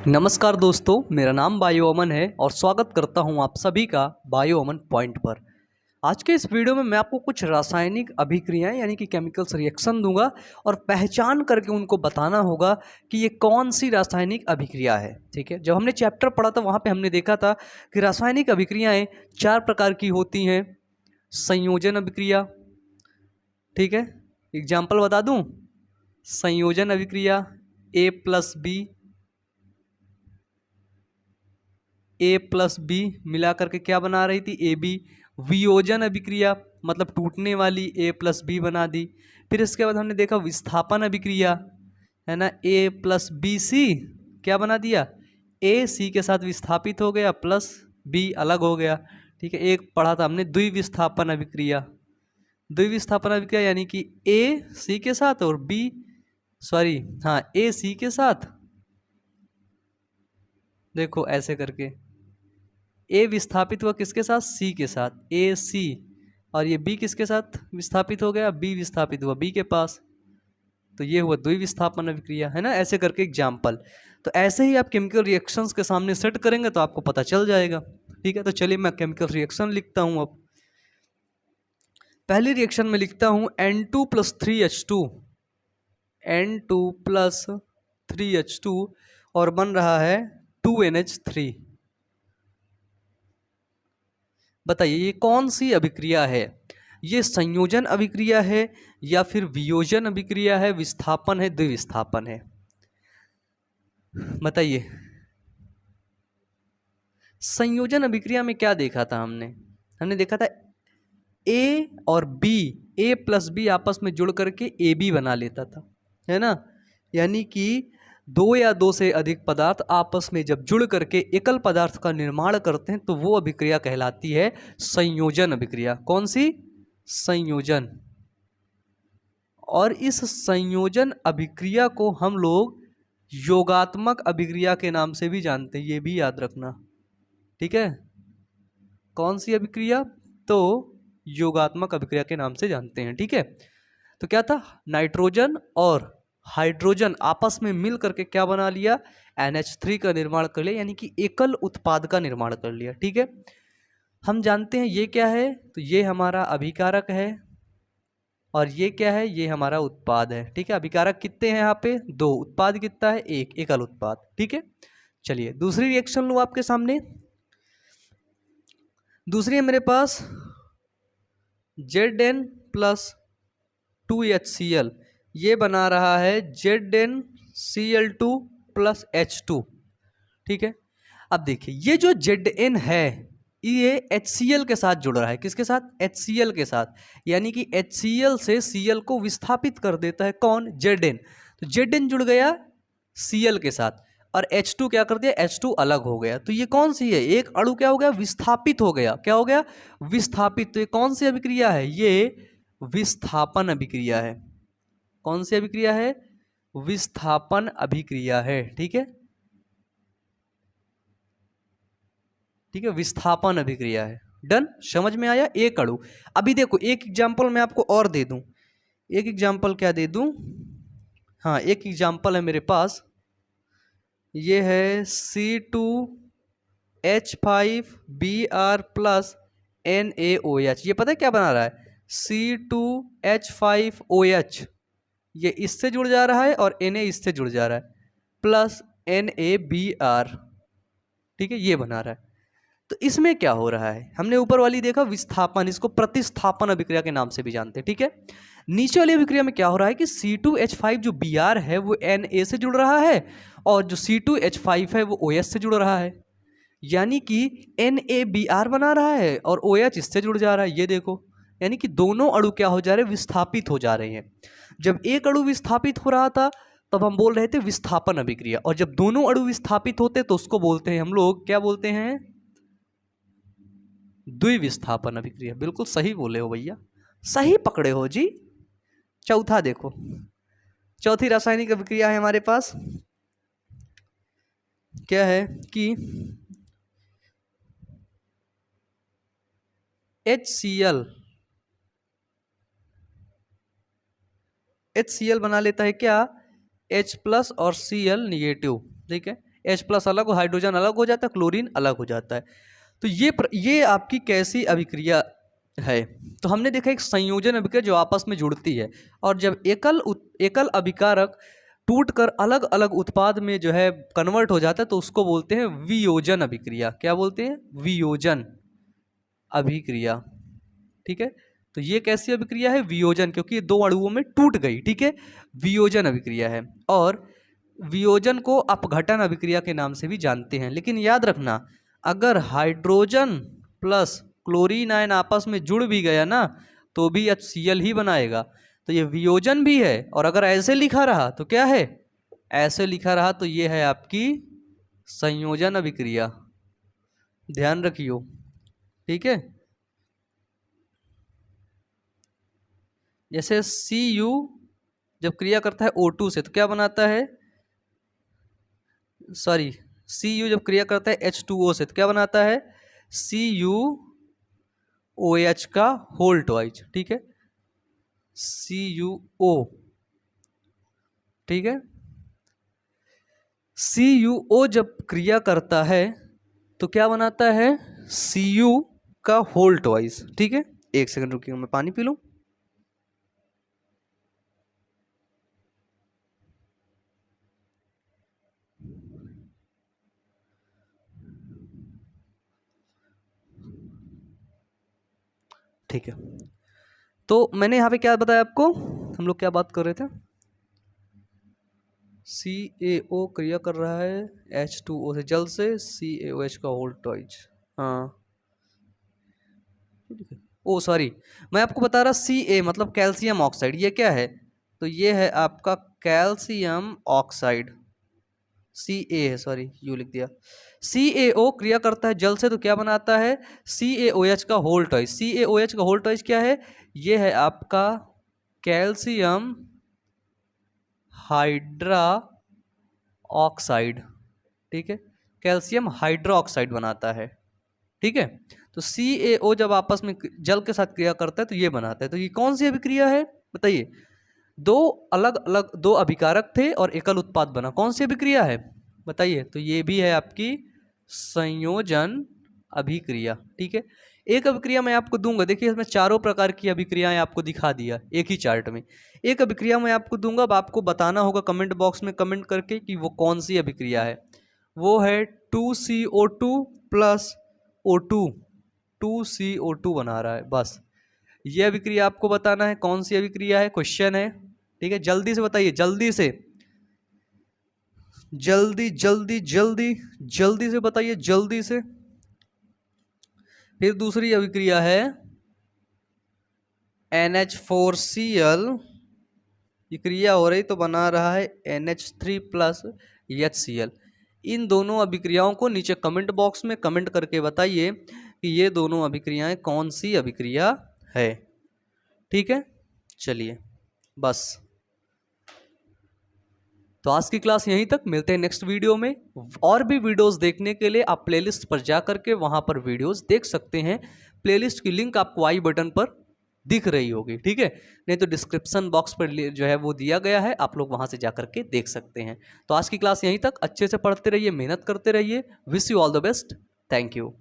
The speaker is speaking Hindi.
नमस्कार दोस्तों, मेरा नाम बायो अमन है और स्वागत करता हूं आप सभी का बायो अमन पॉइंट पर। आज के इस वीडियो में मैं आपको कुछ रासायनिक अभिक्रियाएं यानी कि केमिकल्स रिएक्शन दूंगा और पहचान करके उनको बताना होगा कि ये कौन सी रासायनिक अभिक्रिया है। ठीक है, जब हमने चैप्टर पढ़ा था वहाँ पर हमने देखा था कि रासायनिक अभिक्रियाएँ 4 प्रकार की होती हैं। संयोजन अभिक्रिया, ठीक है, एग्जाम्पल बता दूँ। संयोजन अभिक्रिया A+B मिला करके क्या बना रही थी, AB। वियोजन अभिक्रिया मतलब टूटने वाली A+B बना दी। फिर इसके बाद हमने देखा विस्थापन अभिक्रिया, है ना, A+BC क्या बना दिया, A C के साथ विस्थापित हो गया प्लस B अलग हो गया। ठीक है, एक पढ़ा था हमने द्विविस्थापन अभिक्रिया। द्विविस्थापन अभिक्रिया यानी कि A C के साथ और A C के साथ, देखो ऐसे करके ए विस्थापित हुआ किसके साथ, सी के साथ, ए सी, और ये बी किसके साथ विस्थापित हो गया, बी विस्थापित हुआ बी के पास। तो ये हुआ द्विविस्थापन अभिक्रिया, है ना, ऐसे करके एग्जाम्पल। तो ऐसे ही आप केमिकल रिएक्शंस के सामने सेट करेंगे तो आपको पता चल जाएगा। ठीक है, तो चलिए मैं केमिकल रिएक्शन लिखता हूँ। अब पहली रिएक्शन में लिखता हूँ N2+3H2, N2+3H2 और बन रहा है 2NH3। बताइए ये कौन सी अभिक्रिया है, ये संयोजन अभिक्रिया है या फिर वियोजन अभिक्रिया है, विस्थापन है, द्विविस्थापन है, बताइए। संयोजन अभिक्रिया में क्या देखा था हमने देखा था ए और बी, A+B आपस में जुड़ करके AB बना लेता था, है ना, यानी कि दो या दो से अधिक पदार्थ आपस में जब जुड़ करके एकल पदार्थ का निर्माण करते हैं तो वो अभिक्रिया कहलाती है संयोजन अभिक्रिया। कौन सी, संयोजन। और इस संयोजन अभिक्रिया को हम लोग योगात्मक अभिक्रिया के नाम से भी जानते हैं, ये भी याद रखना। ठीक है, कौन सी अभिक्रिया, तो योगात्मक अभिक्रिया के नाम से जानते हैं। ठीक है, तो क्या था, नाइट्रोजन और हाइड्रोजन आपस में मिल करके क्या बना लिया, NH3 का निर्माण कर लिया, यानी कि एकल उत्पाद का निर्माण कर लिया। ठीक है, हम जानते हैं ये क्या है, तो ये हमारा अभिकारक है और ये क्या है, ये हमारा उत्पाद है। ठीक है, अभिकारक कितने हैं यहाँ पे, 2, उत्पाद कितना है, एक, एकल उत्पाद। ठीक है, चलिए दूसरी रिएक्शन लूँ आपके सामने। दूसरी है मेरे पास Zn+2HCl, ये बना रहा है ZnCl2+H2। ठीक है, अब देखिए ये जो Zn है ये HCl के साथ जुड़ रहा है, किसके साथ, HCl के साथ, यानी कि HCl से Cl को विस्थापित कर देता है कौन, Zn। तो Zn जुड़ गया Cl के साथ और H2 क्या कर दिया, H2 अलग हो गया। तो ये कौन सी है, एक अणु क्या हो गया, विस्थापित हो गया, क्या हो गया, विस्थापित। तो ये कौन सी अभिक्रिया है, ये विस्थापन अभिक्रिया है। कौन सी अभिक्रिया है, विस्थापन अभिक्रिया है। ठीक है, ठीक है, विस्थापन अभिक्रिया है। डन, समझ में आया, एक अणु। अभी देखो एक एग्जांपल मैं आपको और दे दूं, एक एग्जांपल क्या दे दूं, हाँ एक एग्जांपल है मेरे पास, ये है C2H5Br+NaOH। ये पता है क्या बना रहा है, C2H5OH, ये इससे जुड़ जा रहा है और Na इससे जुड़ जा रहा है प्लस NaBr। ठीक है, ये बना रहा है। तो इसमें क्या हो रहा है, हमने ऊपर वाली देखा विस्थापन, इसको प्रतिस्थापन अभिक्रिया के नाम से भी जानते हैं। ठीक है, नीचे वाली अभिक्रिया में क्या हो रहा है कि C2H5 जो Br है वो Na से जुड़ रहा है और जो C2H5 है वो OH से जुड़ रहा है, यानी कि NaBr बना रहा है और OH इससे जुड़ जा रहा है। ये देखो, यानी कि दोनों अणु क्या हो जा रहे हैं, विस्थापित हो जा रहे हैं। जब एक अणु विस्थापित हो रहा था तब हम बोल रहे थे विस्थापन अभिक्रिया, और जब दोनों अणु विस्थापित होते तो उसको बोलते हैं हम लोग, क्या बोलते हैं, द्विविस्थापन अभिक्रिया। बिल्कुल सही बोले हो भैया, सही पकड़े हो जी। चौथा देखो, चौथी रासायनिक अभिक्रिया है हमारे पास, क्या है कि HCl बना लेता है क्या, H+ और Cl निगेटिव। ठीक है, H+ अलग, हाइड्रोजन अलग हो जाता है, क्लोरीन अलग हो जाता है। तो ये आपकी कैसी अभिक्रिया है? तो हमने देखा एक संयोजन अभिक्रिया जो आपस में जुड़ती है, और जब एकल अभिकारक टूटकर अलग अलग उत्पाद में जो है कन्वर्ट हो जाता है तो उसको बोलते हैं वियोजन अभिक्रिया। क्या बोलते हैं? वियोजन अभिक्रिया। ठीक है, तो ये कैसी अभिक्रिया है? वियोजन, क्योंकि ये दो अणुओं में टूट गई। ठीक है, वियोजन अभिक्रिया है। और वियोजन को अपघटन अभिक्रिया के नाम से भी जानते हैं। लेकिन याद रखना, अगर हाइड्रोजन प्लस क्लोरीन आयन आपस में जुड़ भी गया ना तो भी HCl ही बनाएगा। तो ये वियोजन भी है। और अगर ऐसे लिखा रहा तो क्या है? ऐसे लिखा रहा तो ये है आपकी संयोजन अभिक्रिया। ध्यान रखियो। ठीक है, जैसे Cu जब क्रिया करता है O2 से तो क्या बनाता है? सॉरी, Cu जब क्रिया करता है H2O से तो क्या बनाता है? CuOH का होल ट्वाइस। ठीक है, CuO। ठीक है, CuO जब क्रिया करता है तो क्या बनाता है? Cu का होल ट्वाइस। ठीक है, एक सेकंड रुकिए, मैं पानी पी लूं। ठीक है, तो मैंने यहाँ पे क्या बताया आपको? हम लोग क्या बात कर रहे थे? CaO क्रिया कर रहा है H2O से, जल से, CaOH का होल ट्वाइस। हाँ, ओ सॉरी, मैं आपको बता रहा Ca मतलब कैल्शियम ऑक्साइड। ये क्या है? तो ये है आपका कैल्शियम ऑक्साइड। Ca है, सॉरी यू लिख दिया। CaO क्रिया करता है जल से तो क्या बनाता है? CaOH का होल ट्वाइस। CaOH का होल ट्वाइस क्या है? ये है आपका कैल्शियम हाइड्रा ऑक्साइड। ठीक है, कैल्शियम हाइड्रा ऑक्साइड बनाता है। ठीक है, तो CaO जब आपस में जल के साथ क्रिया करता है तो ये बनाता है। तो ये कौन सी अभिक्रिया है बताइए? दो अलग अलग दो अभिकारक थे और एकल उत्पाद बना। कौन सी अभिक्रिया है बताइए? तो ये भी है आपकी संयोजन अभिक्रिया। ठीक है, एक अभिक्रिया मैं आपको दूंगा, देखिए इसमें चारों प्रकार की अभिक्रियाएं आपको दिखा दिया एक ही चार्ट में। एक अभिक्रिया मैं आपको दूंगा, अब आपको बताना होगा कमेंट बॉक्स में कमेंट करके कि वो कौन सी अभिक्रिया है। वो है 2CO2 प्लस O2, 2CO2 बना रहा है। बस ये अभिक्रिया आपको बताना है कौन सी अभिक्रिया है, क्वेश्चन है। ठीक है, जल्दी से बताइए, जल्दी से, जल्दी जल्दी जल्दी जल्दी से बताइए, जल्दी से। फिर दूसरी अभिक्रिया है NH4Cl। ये क्रिया हो रही तो बना रहा है NH3 प्लस HCl। इन दोनों अभिक्रियाओं को नीचे कमेंट बॉक्स में कमेंट करके बताइए कि ये दोनों अभिक्रियाएं कौन सी अभिक्रिया है। ठीक है, चलिए बस, तो आज की क्लास यहीं तक। मिलते हैं नेक्स्ट वीडियो में। और भी वीडियोस देखने के लिए आप प्लेलिस्ट पर जा करके वहां पर वीडियोस देख सकते हैं। प्लेलिस्ट की लिंक आपको आई बटन पर दिख रही होगी। ठीक है, नहीं तो डिस्क्रिप्शन बॉक्स पर जो है वो दिया गया है, आप लोग वहां से जा करके देख सकते हैं। तो आज की क्लास यहीं तक। अच्छे से पढ़ते रहिए, मेहनत करते रहिए। Wish you all the best. Thank you.